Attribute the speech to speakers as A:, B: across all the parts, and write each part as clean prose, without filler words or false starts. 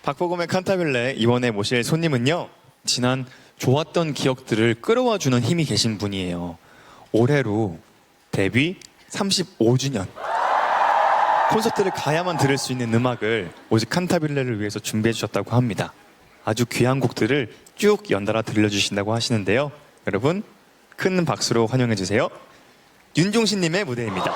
A: 박보검의 칸타빌레 이번에 모실 손님은요, 지난 좋았던 기억들을 끌어와주는 힘이 계신 분이에요. 올해로 데뷔 35주년. 콘서트를 가야만 들을 수 있는 음악을 오직 칸타빌레를 위해서 준비해 주셨다고 합니다. 아주 귀한 곡들을 쭉 연달아 들려주신다고 하시는데요. 여러분, 큰 박수로 환영해 주세요. 윤종신님의 무대입니다.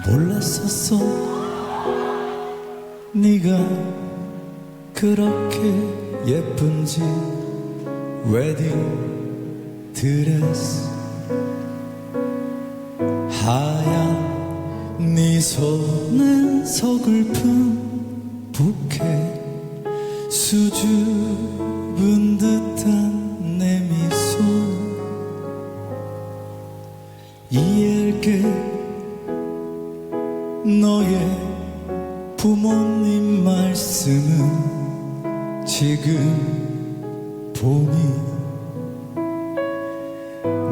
B: 몰랐었어 네가 그렇게 예쁜지. 웨딩 드레스 하얀 네 손에 서글픈 부케 수줍은 듯한 내 미소 이해할게. 너의 부모님 말씀은 지금 보니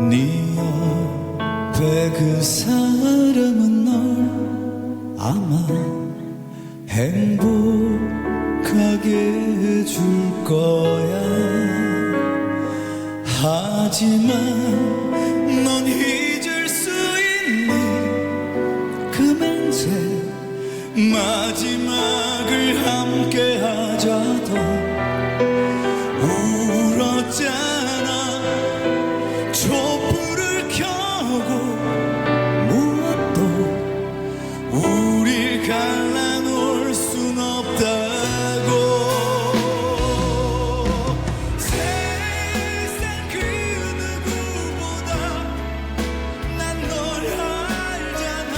B: 네 옆에 그 사람은 널 아마 행복하게 해줄 거야. 하지만 넌 잊을 수 있니 그 맹세 마지막을 함께 하자던 울었잖아. 촛불을 켜고 무엇도 우릴 갈라놓을 순 없다고. 세상 그 누구보다 난 널 알잖아.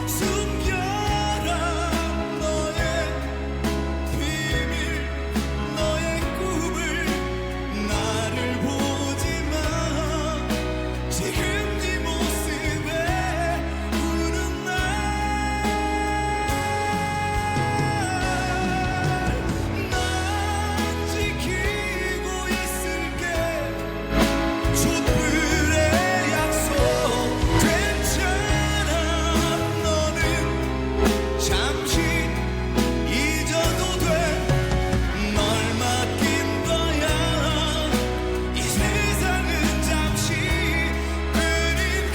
B: 숨겨라 너의 비밀 너의 꿈을. 나를 보지마 지금 네 모습에 우는 날. 난 지키고 있을게. 촛불의 약속 괜찮아. 너는 잠시 잊어도 돼. 널 맡긴 거야. 이 세상은 잠시 뿐인 걸.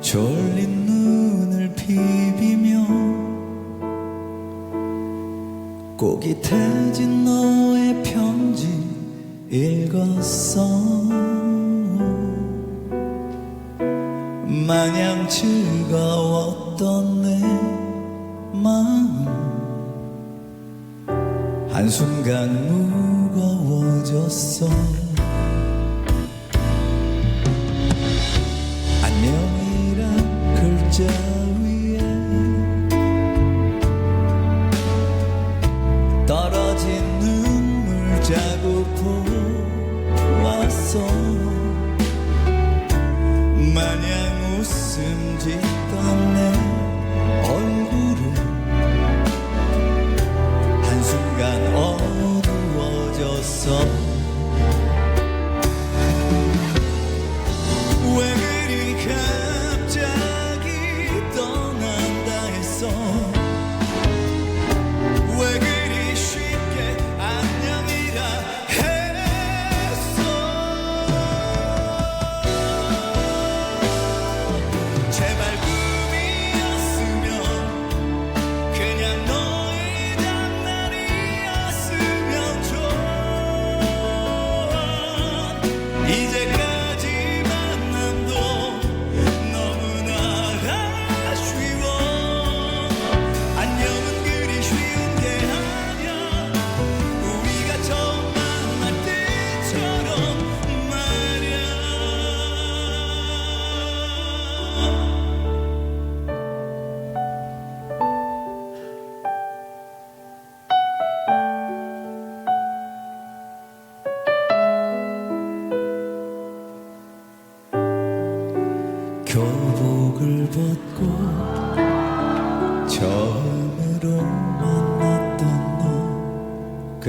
B: 졸린 눈을 비비며 꼭이 태진 너의 편지 읽었어. 마냥 즐거웠던 내 마음 한순간 무거워졌어. 안녕이란 글자 위에 떨어진 눈물 자국 보았어. 마냥 웃음 짓던 내 얼굴은 한순간 어두워졌어. 왜 그리 갑자기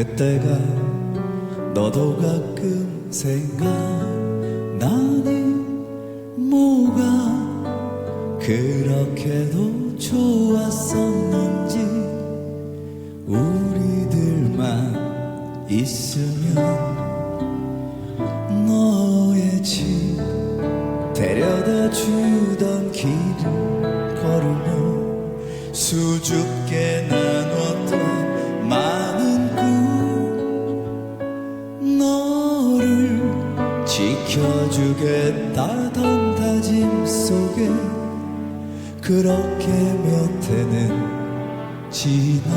B: 그때가 너도 가끔 생각나니 뭐가 그렇게도 좋았었는지 우리들만 있으면 너의 집 데려다 주던 길을 걸으며 수줍게 나눴던 많은 꿈 너를 지켜주겠다던 다짐 속에 그렇게 몇 해는 지나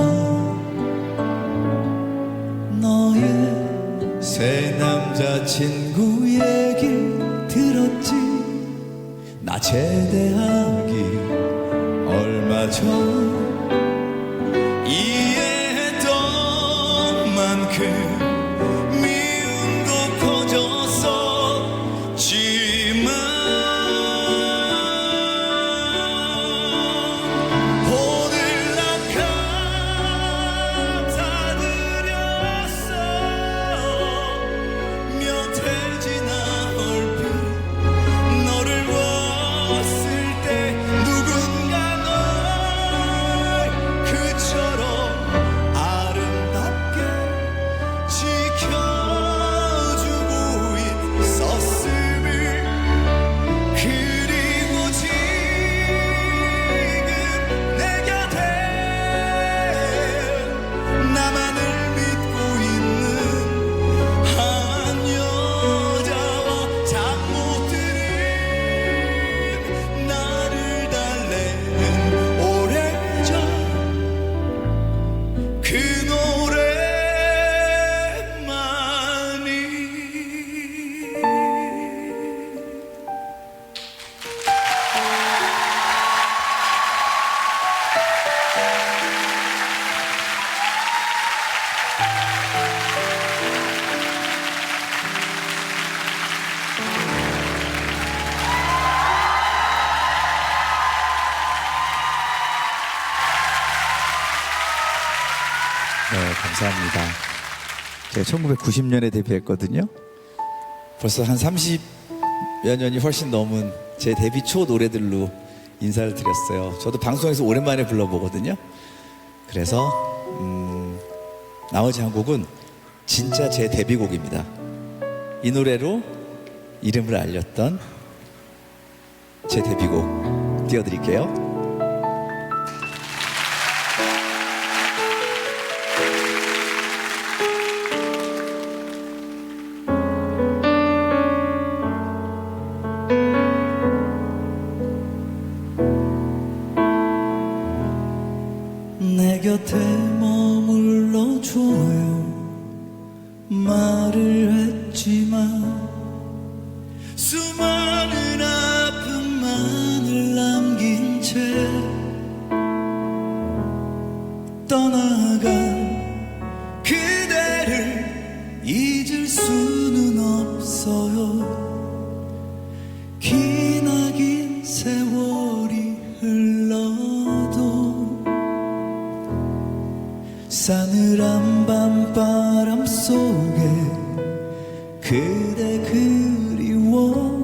B: 너의 새 남자친구 얘기 들었지 나 제대하기 얼마 전 이해했던 만큼 미움도 커졌었지만 오늘 난 감사드렸어 몇 해 지나 얼핏 너를 봤을 때 누군가 널 그처럼 아름답게 지켜주고 있었음을 그리고 지금 내 곁에 나만을 믿고 있는 한 여자와 잠못들은 나를 달래는 오래전 그 노래만이
C: 네, 감사합니다. 제가 1990년에 데뷔했거든요. 벌써 한 30여 년이 훨씬 넘은 제 데뷔 초 노래들로 인사를 드렸어요. 저도 방송에서 오랜만에 불러보거든요. 그래서 나머지 한 곡은 진짜 제 데뷔곡입니다. 이 노래로 이름을 알렸던 제 데뷔곡 띄워드릴게요.
B: 내 곁에 머물러 줘요 말을 했지만 수많은 아픔만을 남긴 채 떠나간 그대를 잊을 수는 없어요 기나긴 세월이 흘러도 싸늘한 밤바람 속에 그대 그리워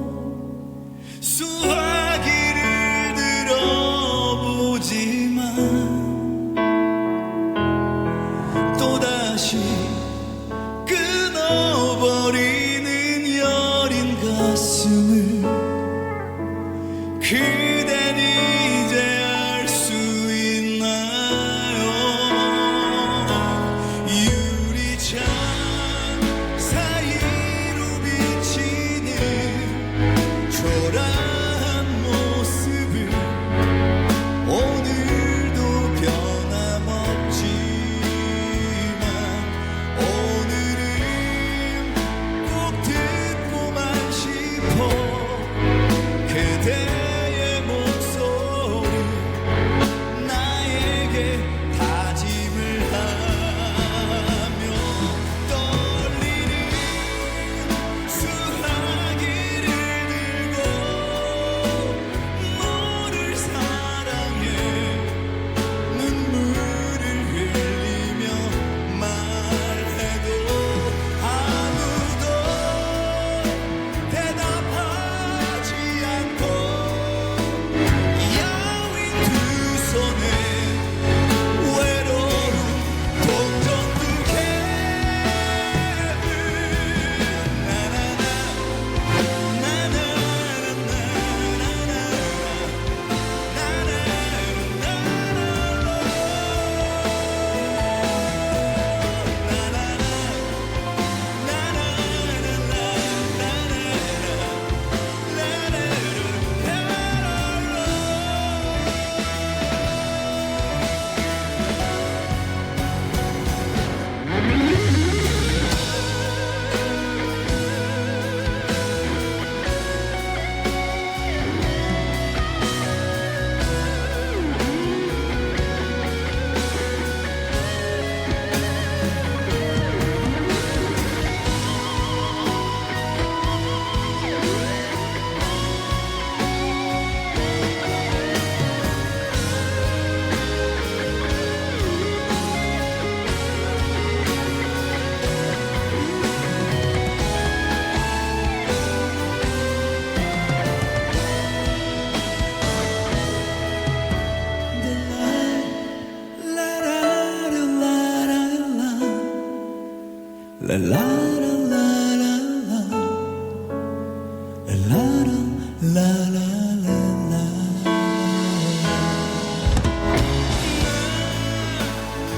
B: 수화기를 들어보지만 또다시 끊어버리는 여린 가슴을 그댄 이제 알 수 있나요 유리창 사이로 비친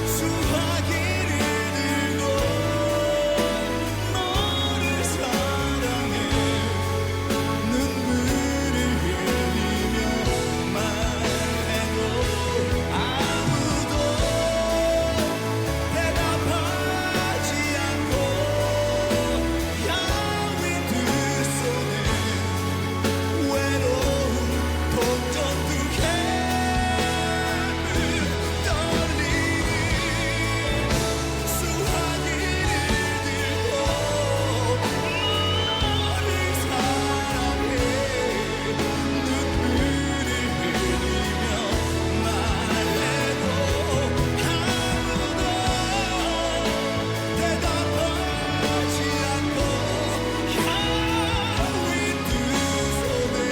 B: 수화기를 들고 너를 사랑해 눈물을 흘리며 말해도 아무도 대답하지 않고 야윈 두 손에 외로운 동전 두 개를 떨리니 수화기를 들고 너를 사랑해 눈물을 흘리며 말해도 아무도 대답하지 않고 야윈 두 손에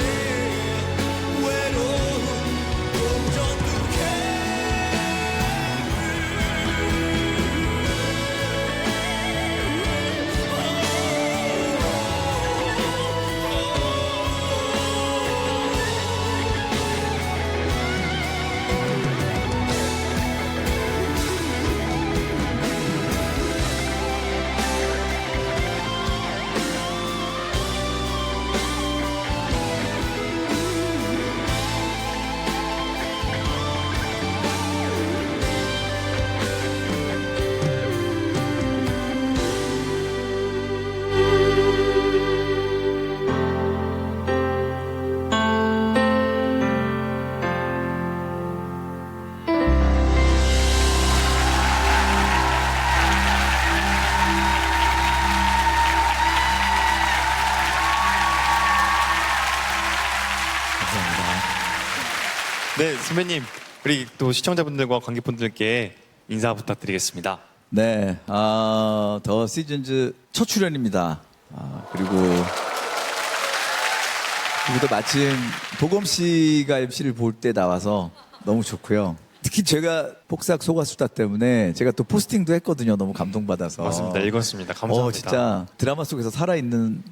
B: 외로운 동전 두
A: 네, 선배님, 우리 또 시청자분들과 관객분들께 인사 부탁드리겠습니다.
C: 네, 더 시즌즈 첫 출연입니다. 그리고 또 마침 도검 씨가 MC를 볼 때 나와서 너무 좋고요. 특히 제가 복삭 소가수다 때문에 제가 또 포스팅도 했거든요. 너무 감동받아서.
A: 맞습니다. 읽었습니다. 감사합니다.
C: 진짜 드라마 속에서 살아있는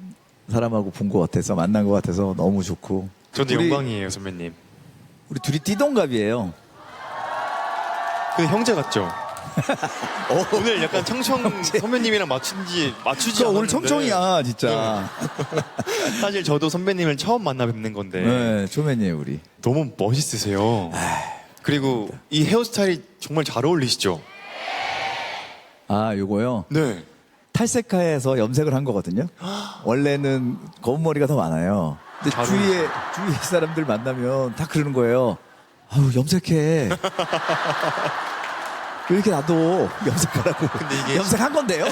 C: 사람하고 본 것 같아서 만난 것 같아서 너무 좋고.
A: 저도
C: 우리-
A: 영광이에요, 선배님.
C: 우리 둘이 띠동갑이에요.
A: 그 형제 같죠? 오늘 약간 청청 선배님이랑 맞추지
C: 진짜 오늘
A: 않았는데
C: 청청이야 진짜.
A: 사실 저도 선배님을 처음 만나 뵙는 건데
C: 네, 초면이에요 우리.
A: 너무 멋있으세요. 그리고 이 헤어스타일이 정말 잘 어울리시죠?
C: 요거요.
A: 네.
C: 탈색하에서 염색을 한 거거든요. 원래는 검은 머리가 더 많아요. 근데
A: 잘
C: 주위에 사람들 만나면 다 그러는 거예요. 아유 염색해. 왜 이렇게 나도 염색하라고.
A: 근데 이게
C: 염색한 건데요.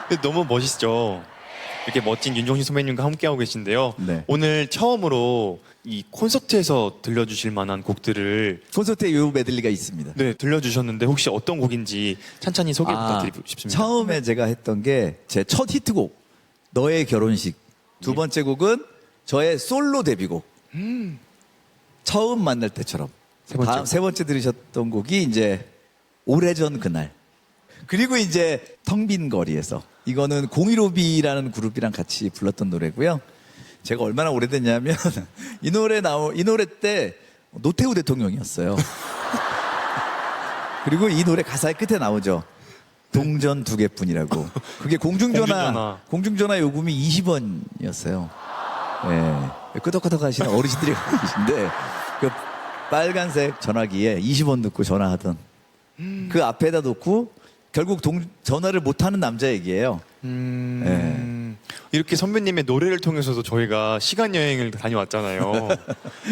A: 근데 너무 멋있죠. 이렇게 멋진 윤종신 선배님과 함께하고 계신데요.
C: 네.
A: 오늘 처음으로 이 콘서트에서 들려주실 만한 곡들을
C: 콘서트에 요 메들리가 있습니다.
A: 네, 들려주셨는데 혹시 어떤 곡인지 찬찬히 소개 부탁드리고 싶습니다.
C: 처음에 제가 했던 게 제 첫 히트곡 너의 결혼식. 두 번째 곡은 저의 솔로 데뷔곡. 처음 만날 때처럼.
A: 세 번째.
C: 세 번째 들으셨던 곡이 이제 오래전 그날. 그리고 이제 텅 빈 거리에서. 이거는 015B라는 그룹이랑 같이 불렀던 노래고요. 제가 얼마나 오래됐냐면 이 노래 때 노태우 대통령이었어요. 그리고 이 노래 가사의 끝에 나오죠. 동전 2개뿐이라고. 그게 공중전화 요금이 20원이었어요. 예. 끄덕끄덕 하시는 어르신들이 갖고 계신데 그 빨간색 전화기에 20원 넣고 전화하던 그 앞에다 놓고 결국 전화를 못하는 남자 얘기예요.
A: 이렇게 선배님의 노래를 통해서도 저희가 시간 여행을 다녀왔잖아요.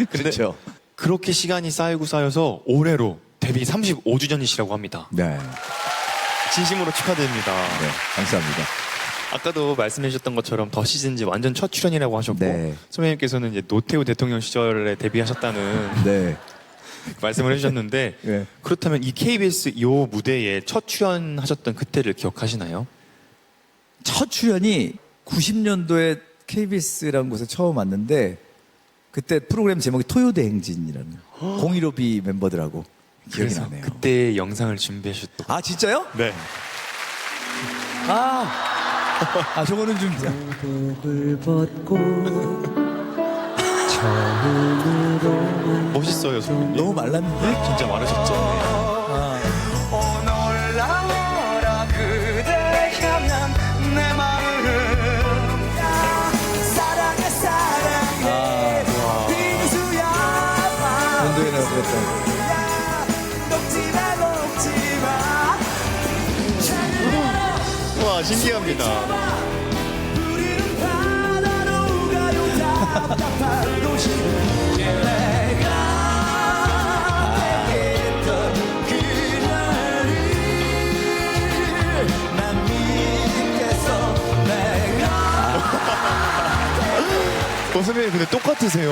C: 그렇죠.
A: 그렇게 시간이 쌓여서 올해로 데뷔 35주년이시라고 합니다.
C: 네.
A: 진심으로 축하드립니다.
C: 네. 감사합니다.
A: 아까도 말씀해 주셨던 것처럼 더 시즌즈 완전 첫 출연이라고 하셨고
C: 네.
A: 선배님께서는 이제 노태우 대통령 시절에 데뷔하셨다는
C: 네.
A: 말씀을 해주셨는데
C: 네.
A: 그렇다면 이 KBS 이 무대에 첫 출연하셨던 그때를 기억하시나요?
C: 첫 출연이 90년도에 KBS라는 곳에 처음 왔는데 그때 프로그램 제목이 토요대행진이라는 015B 멤버들하고 기억이
A: 그래서
C: 나네요.
A: 그때 영상을 준비하셨던
C: 아 진짜요?
A: 네.
C: 저거는 좀
D: 복을 벗고 처음으로
A: 멋있어요, 선배님.
C: 너무 말랐는데?
A: 진짜 많으셨죠?
B: 오늘 나라 그대 향한 내 마음 사랑해 사랑해 빙수야
C: 원도에나 그랬다.
B: 녹지마 녹지마
A: 와, 신기합니다.
B: 우리는 바다로 가요 답답한 도시 내가 했던 그날을 난 믿겠어 내가
A: 선배님 근데 똑같으세요.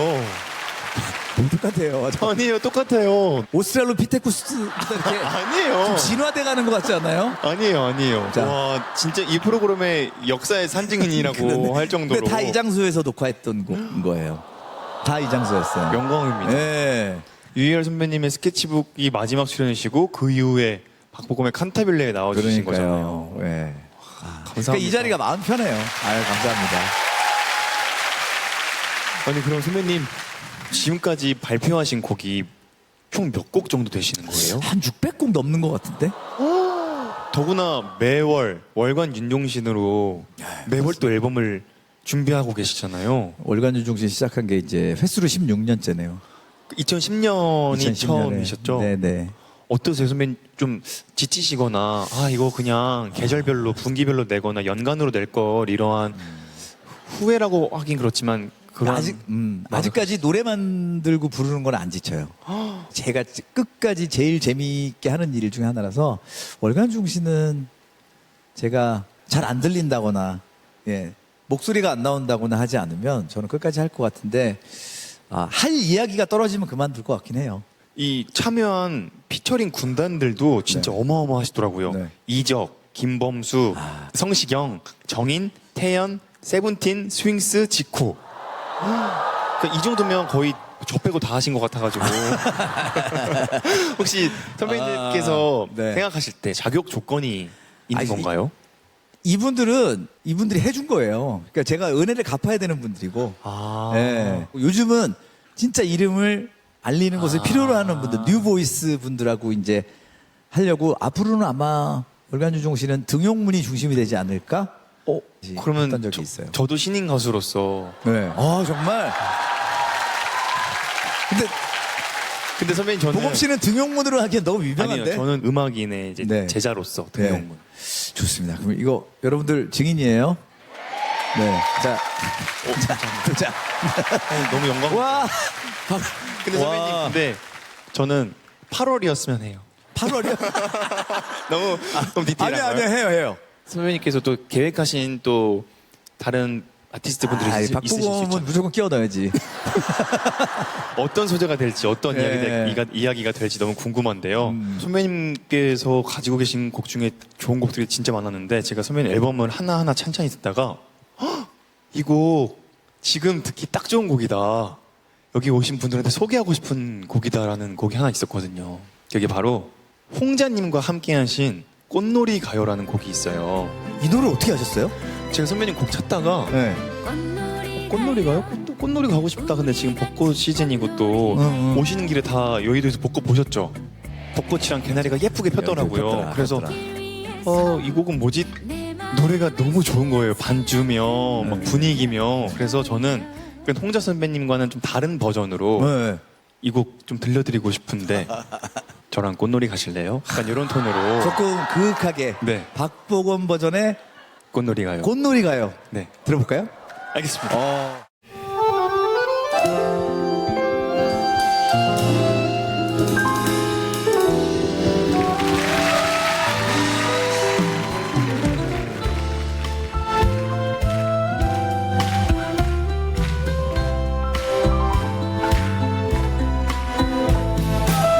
C: 뭐 똑같아요.
A: 아니에요, 똑같아요.
C: 오스트랄로피테쿠스보다 이렇게
A: 아니에요.
C: 좀 진화돼 가는 것 같지 않아요?
A: 아니에요.
C: 자.
A: 와, 진짜 이 프로그램의 역사의 산증인이라고 할 정도로.
C: 근데 다 이 장소에서 녹화했던 거예요. 다 이 장소였어요.
A: 영광입니다.
C: 네.
A: 유희열 선배님의 스케치북이 마지막 출연이시고 그 이후에 박보검의 칸타빌레에 나와주신 거잖아요.
C: 그러니까요. 네.
A: 감사합니다.
C: 그러니까 이 자리가 마음 편해요. 아유, 감사합니다.
A: 아니 그럼 선배님 지금까지 발표하신 곡이 총 몇 곡 정도 되시는 거예요?
C: 한 600곡 넘는 것 같은데?
A: 더구나 매월 월간 윤종신으로 매월 또 앨범을 준비하고 계시잖아요.
C: 월간 윤종신 시작한 게 이제 횟수로 16년째네요.
A: 2010년이 처음이셨죠?
C: 네네.
A: 어떠세요 선배님? 좀 지치시거나 이거 그냥 계절별로 분기별로 내거나 연간으로 낼 걸 이러한 후회라고 하긴 그렇지만 그런
C: 아직까지 노래 만들고 부르는 건 안 지쳐요. 제가 끝까지 제일 재미있게 하는 일 중에 하나라서 월간 중시는 제가 잘 안 들린다거나 목소리가 안 나온다거나 하지 않으면 저는 끝까지 할 것 같은데 할 이야기가 떨어지면 그만둘 것 같긴 해요.
A: 이 참여한 피처링 군단들도 진짜
C: 네.
A: 어마어마하시더라고요.
C: 네.
A: 이적, 김범수, 성시경, 정인, 태연, 세븐틴, 스윙스, 지코. 그러니까 이 정도면 거의 저 빼고 다 하신 것 같아가지고 혹시 선배님께서
C: 네.
A: 생각하실 때 자격 조건이 있는
C: 아니,
A: 건가요?
C: 이분들이 해준 거예요. 그러니까 제가 은혜를 갚아야 되는 분들이고. 요즘은 진짜 이름을 알리는 것을 필요로 하는 분들, 뉴보이스 분들하고 이제 하려고 앞으로는 아마 월간 윤종 씨는 등용문이 중심이 되지 않을까?
A: 그러면
C: 했던 적이 있어요.
A: 저도 신인 가수로서
C: 네. 정말.
A: 근데 선배님 저는
C: 보검 씨는 등용문으로 하기엔 너무 유명한데.
A: 아니요 저는 음악인의 이제
C: 네.
A: 제자로서
C: 네.
A: 등용문.
C: 좋습니다. 그럼 이거 여러분들 증인이에요. 네. 자, 자.
A: 너무 영광.
C: 와.
A: 근데 선배님
C: 와.
A: 근데 저는 8월이었으면 해요.
C: 8월이요?
A: 너무 디테일한가요?
C: 아니요, 해요.
A: 선배님께서 또 계획하신 또 다른 아티스트 분들이 있으실 수
C: 박보검은
A: 있잖아요.
C: 무조건 끼워 넣어야지.
A: 어떤 소재가 될지 어떤
C: 예.
A: 이야기가 될지 너무 궁금한데요. 선배님께서 가지고 계신 곡 중에 좋은 곡들이 진짜 많았는데 제가 선배님 앨범을 하나하나 찬찬히 듣다가 이 곡 지금 듣기 딱 좋은 곡이다. 여기 오신 분들한테 소개하고 싶은 곡이다라는 곡이 하나 있었거든요. 여기 바로 홍자님과 함께 하신 꽃놀이 가요라는 곡이 있어요.
C: 이 노래 어떻게 하셨어요?
A: 제가 선배님 곡 찾다가
C: 네.
A: 꽃놀이 가요? 꽃놀이 가고 싶다. 근데 지금 벚꽃 시즌이고 또 오시는 길에 다 여의도에서 벚꽃 보셨죠? 벚꽃이랑 개나리가 예쁘게 폈더라고요. 그래서 이 곡은 뭐지? 노래가 너무 좋은 거예요. 반주며 막 분위기며. 그래서 저는 홍자 선배님과는 좀 다른 버전으로
C: 네.
A: 이 곡 좀 들려드리고 싶은데 저랑 꽃놀이 가실래요? 약간 이런 톤으로
C: 조금 그윽하게
A: 네.
C: 박보검 버전의
A: 꽃놀이 가요.
C: 꽃놀이 가요.
A: 네,
C: 들어볼까요?
A: 알겠습니다.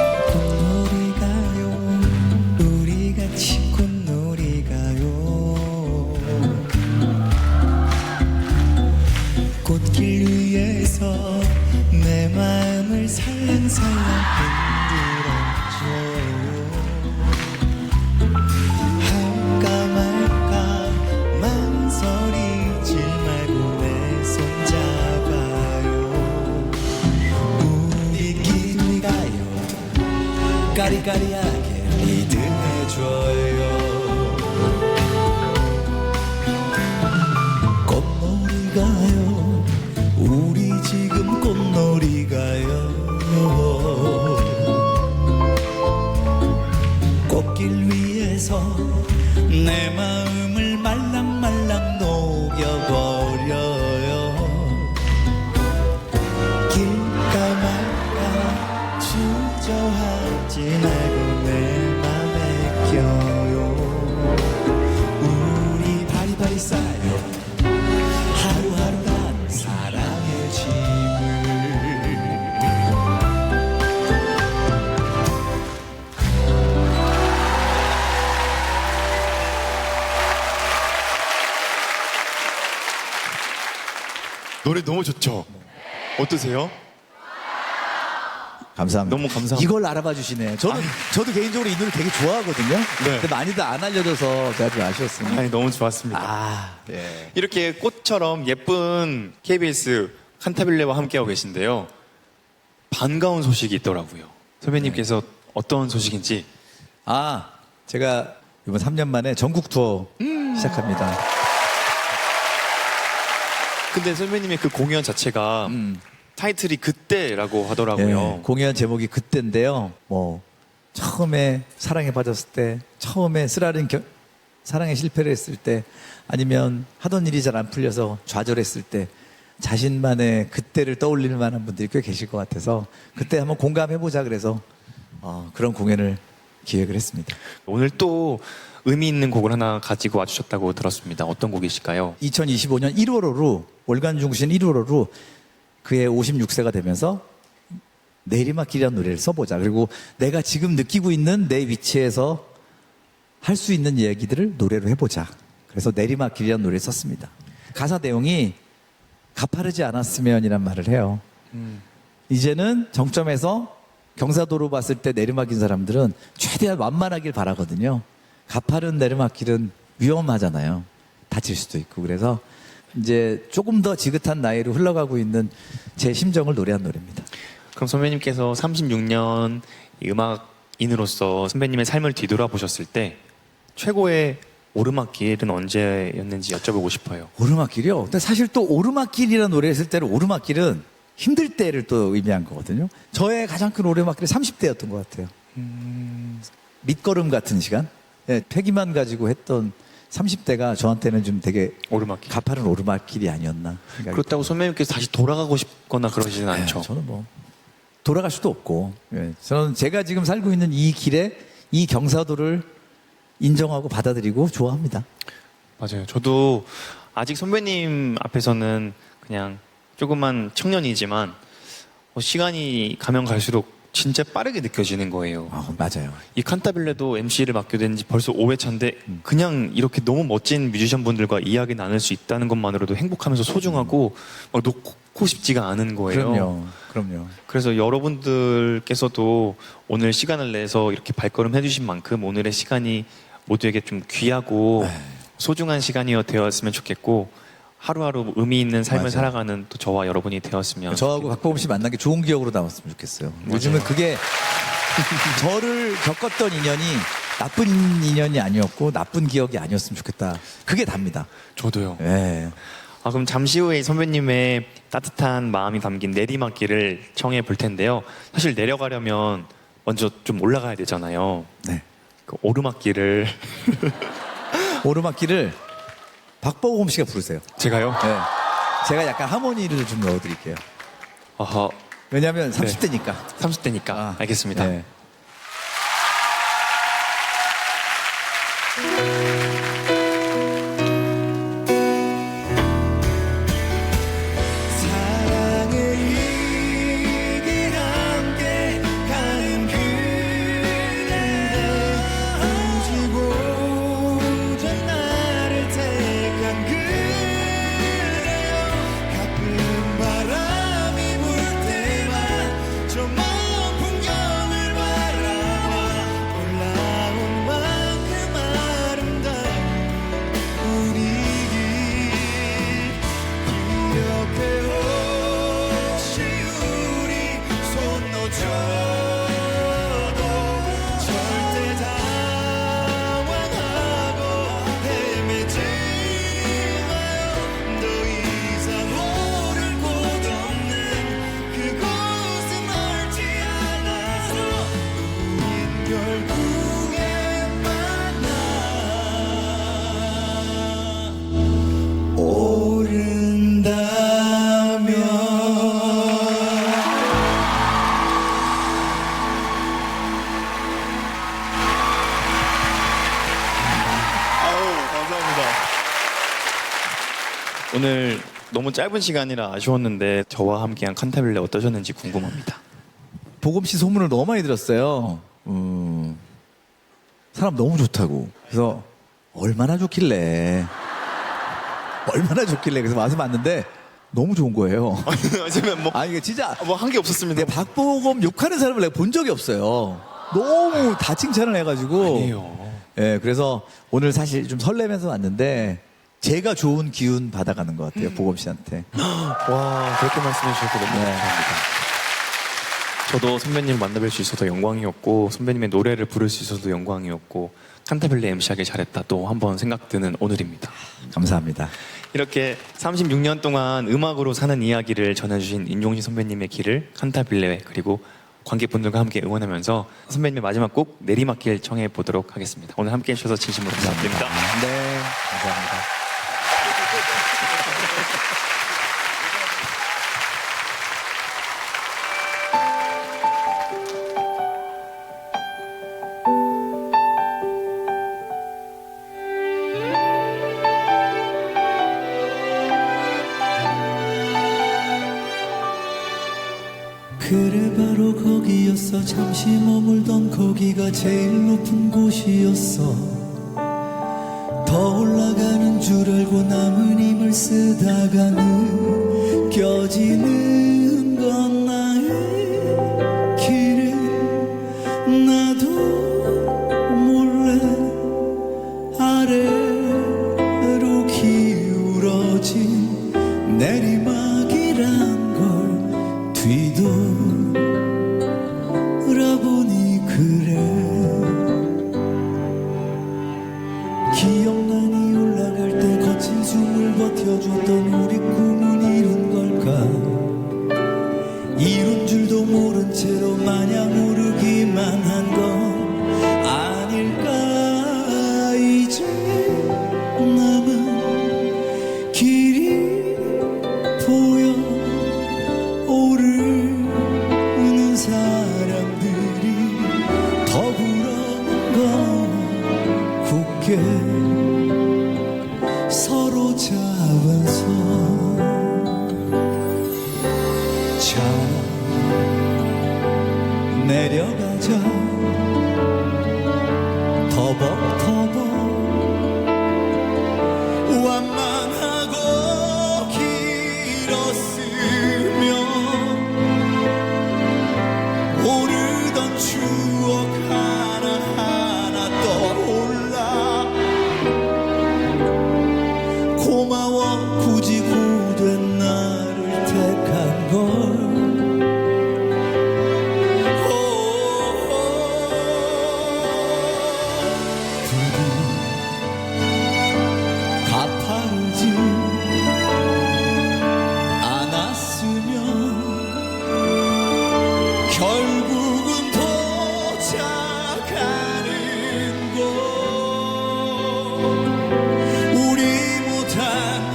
B: 꽃놀이 가요 우리 같이 꽃놀이 가요 꽃길 위에서 내 마음을 살랑살랑 흔들어줘요 할까 말까 까리까리하게 리듬해줘요. 꽃놀이 가요, 우리 지금 꽃놀이 가요. 꽃길 위에서 내 마음을 말랑말랑 녹여버려요. 길가 말까 주저하지 말고 내 맘에 껴요. 우리 바리바리 쌓여 하루하루 난 사랑의 짐을.
A: 노래 너무 좋죠? 어떠세요?
C: 감사합니다.
A: 너무 감사합니다.
C: 이걸 알아봐 주시네. 저도 개인적으로 이 노래 되게 좋아하거든요. 근데 많이들 안 알려줘서 제가 좀 아쉬웠습니다.
A: 아니, 너무 좋았습니다.
C: 아, 네.
A: 이렇게 꽃처럼 예쁜 KBS 칸타빌레와 함께하고 계신데요. 반가운 소식이 있더라고요. 선배님께서 어떤 소식인지.
C: 아, 제가 이번 3년 만에 전국 투어 시작합니다.
A: 근데 선배님의 그 공연 자체가 타이틀이 그때라고 하더라고요.
C: 예, 공연 제목이 그때인데요. 뭐 처음에 사랑에 빠졌을 때, 처음에 사랑에 실패를 했을 때, 아니면 하던 일이 잘 안 풀려서 좌절했을 때, 자신만의 그때를 떠올릴 만한 분들이 꽤 계실 것 같아서 그때 한번 공감해보자 그래서 그런 공연을 기획을 했습니다.
A: 오늘 또 의미 있는 곡을 하나 가지고 와주셨다고 들었습니다. 어떤 곡이실까요?
C: 2025년 1월호로 월간 중신 1월호로 그의 56세가 되면서 내리막길이라는 노래를 써보자. 그리고 내가 지금 느끼고 있는 내 위치에서 할 수 있는 이야기들을 노래로 해보자. 그래서 내리막길이라는 노래를 썼습니다. 가사 내용이 가파르지 않았으면이란 말을 해요. 이제는 정점에서 경사도로 봤을 때 내리막인 사람들은 최대한 완만하길 바라거든요. 가파른 내리막길은 위험하잖아요. 다칠 수도 있고. 그래서 이제 조금 더 지긋한 나이로 흘러가고 있는 제 심정을 노래한 노래입니다.
A: 그럼 선배님께서 36년 음악인으로서 선배님의 삶을 뒤돌아보셨을 때 최고의 오르막길은 언제였는지 여쭤보고 싶어요.
C: 오르막길이요? 근데 사실 또 오르막길이라는 노래 했을 때는 오르막길은 힘들 때를 또 의미한 거거든요. 저의 가장 큰 오르막길은 30대였던 것 같아요. 밑거름 같은 시간? 예, 패기만 가지고 했던 30대가 저한테는 좀 되게
A: 오르막길.
C: 가파른 오르막길이 아니었나 생각이
A: 그렇다고 선배님께서 다시 돌아가고 싶거나 그러시진
C: 듭니다.
A: 않죠.
C: 저는 뭐 돌아갈 수도 없고 저는 제가 지금 살고 있는 이 길에 이 경사도를 인정하고 받아들이고 좋아합니다.
A: 맞아요. 저도 아직 선배님 앞에서는 그냥 조그만 청년이지만 시간이 가면 갈수록 진짜 빠르게 느껴지는 거예요.
C: 맞아요.
A: 이 칸타빌레도 MC를 맡게 된 지 벌써 5회차인데 그냥 이렇게 너무 멋진 뮤지션 분들과 이야기 나눌 수 있다는 것만으로도 행복하면서 소중하고 막 놓고 싶지가 않은 거예요.
C: 그럼요.
A: 그래서 여러분들께서도 오늘 시간을 내서 이렇게 발걸음 해주신 만큼 오늘의 시간이 모두에게 좀 귀하고 소중한 시간이 되었으면 좋겠고 하루하루 의미 있는 삶을
C: 맞아요.
A: 살아가는 또 저와 여러분이 되었으면
C: 저하고 박보검 씨 만난 게 좋은 기억으로 남았으면 좋겠어요. 요즘은 그게 저를 겪었던 인연이 나쁜 인연이 아니었고 나쁜 기억이 아니었으면 좋겠다. 그게 답니다.
A: 저도요.
C: 예.
A: 그럼 잠시 후에 선배님의 따뜻한 마음이 담긴 내리막길을 청해 볼 텐데요. 사실 내려가려면 먼저 좀 올라가야 되잖아요.
C: 네.
A: 그 오르막길을
C: 오르막길을 박보검 씨가 부르세요.
A: 제가요?
C: 네. 제가 약간 하모니를 좀 넣어드릴게요.
A: 아하,
C: 왜냐하면 30대니까.
A: 30대니까 알겠습니다.
C: 네.
B: 사랑의 이 길 함께 가는 그대 굳이 고전 나를 택한 그대여 가끔 바람이 불 때만 저 먼 풍경을 결국에 만나 오른다면
A: 오늘 너무 짧은 시간이라 아쉬웠는데 저와 함께한 칸타빌레 어떠셨는지 궁금합니다.
C: 보검 씨 소문을 너무 많이 들었어요. 사람 너무 좋다고. 그래서 얼마나 좋길래 그래서 와서 봤는데 너무 좋은 거예요.
A: 하지만 뭐
C: 이게 진짜
A: 한 게 없었습니다.
C: 내가 박보검 욕하는 사람을 내가 본 적이 없어요. 너무 다 칭찬을 해가지고.
A: 아니에요.
C: 예, 그래서 오늘 사실 좀 설레면서 왔는데 제가 좋은 기운 받아가는 것 같아요. 보검 씨한테.
A: 와, 그렇게 말씀해 주셔서 너무
C: 네.
A: 감사합니다. 저도 선배님 만나뵐 수 있어서 영광이었고 선배님의 노래를 부를 수 있어서 영광이었고 칸타빌레 MC하길 잘했다 또 한번 생각드는 오늘입니다.
C: 감사합니다.
A: 이렇게 36년 동안 음악으로 사는 이야기를 전해주신 인용신 선배님의 길을 칸타빌레 그리고 관객분들과 함께 응원하면서 선배님의 마지막 곡 내리막길 청해 보도록 하겠습니다. 오늘 함께 해주셔서 진심으로 감사드립니다.
C: 네, 감사합니다.
B: 그래 바로 거기였어. 잠시 머물던 거기가 제일 높은 곳이었어. 더 올라가는 줄 알고 남은 힘을 쓰다가 느껴지는 건 나의 길은 나도 몰래 아래로 기울어진 내리막이란 걸 뒤돌아보니 그래. 기억나니 올라갈 때 거친 숨을 버텨줬던 우리 꿈은 이룬 걸까. 이룬 줄도 모른 채로 마냥 오르기만 한 건 아닐까. 이제 남은 길이 보여. 오르는 사람들이 더 부러운 건 굳게 서로 잡아서 자 내려가자. 터벅터벅 완만하고 길었으면 오르던 추억 하나하나 떠올라. 고마워 굳이 고된 나를 택한 걸. 부디 가파르지 않았으면 결국은 도착하는 곳. 우리 못한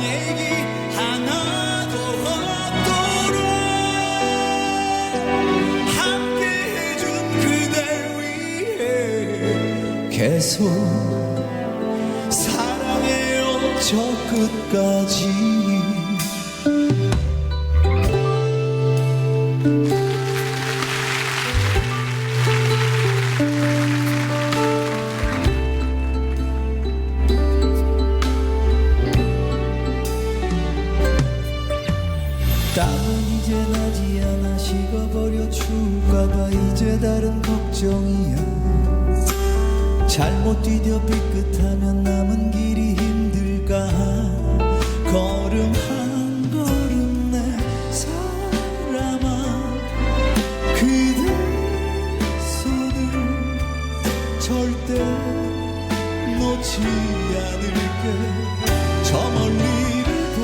B: 얘기 하나도 없도록 함께 해준 그댈 위해 계속 사랑해요 저 끝까지. 땀은 이제 나지 않아. 식어버려 추울까봐 이제 다른 걱정이야. 잘못 디뎌 삐끗하면 남은 길이 힘들까. 걸음 한 걸음 내 사람아. 그대 손을 절대 놓지 않을게. 저 멀리를 봐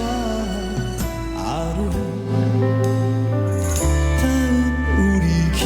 B: 아름다운 우리 길.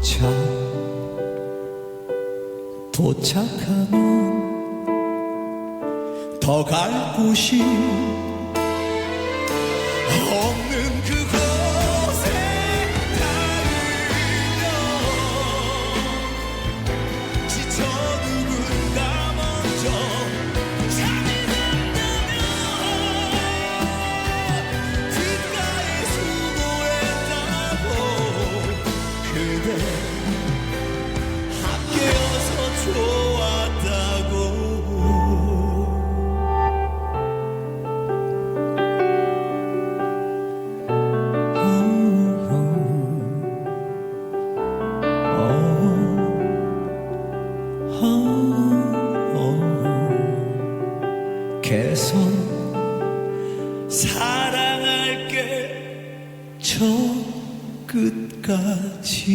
B: 차 도착하면 더 갈 곳이 없는 그곳에 닿으면 지쳐 누군가 먼저 잠이 든다면 귓가에 수고했다고 그대 함께여서 좋았다고 계속 사랑할게 저 끝까지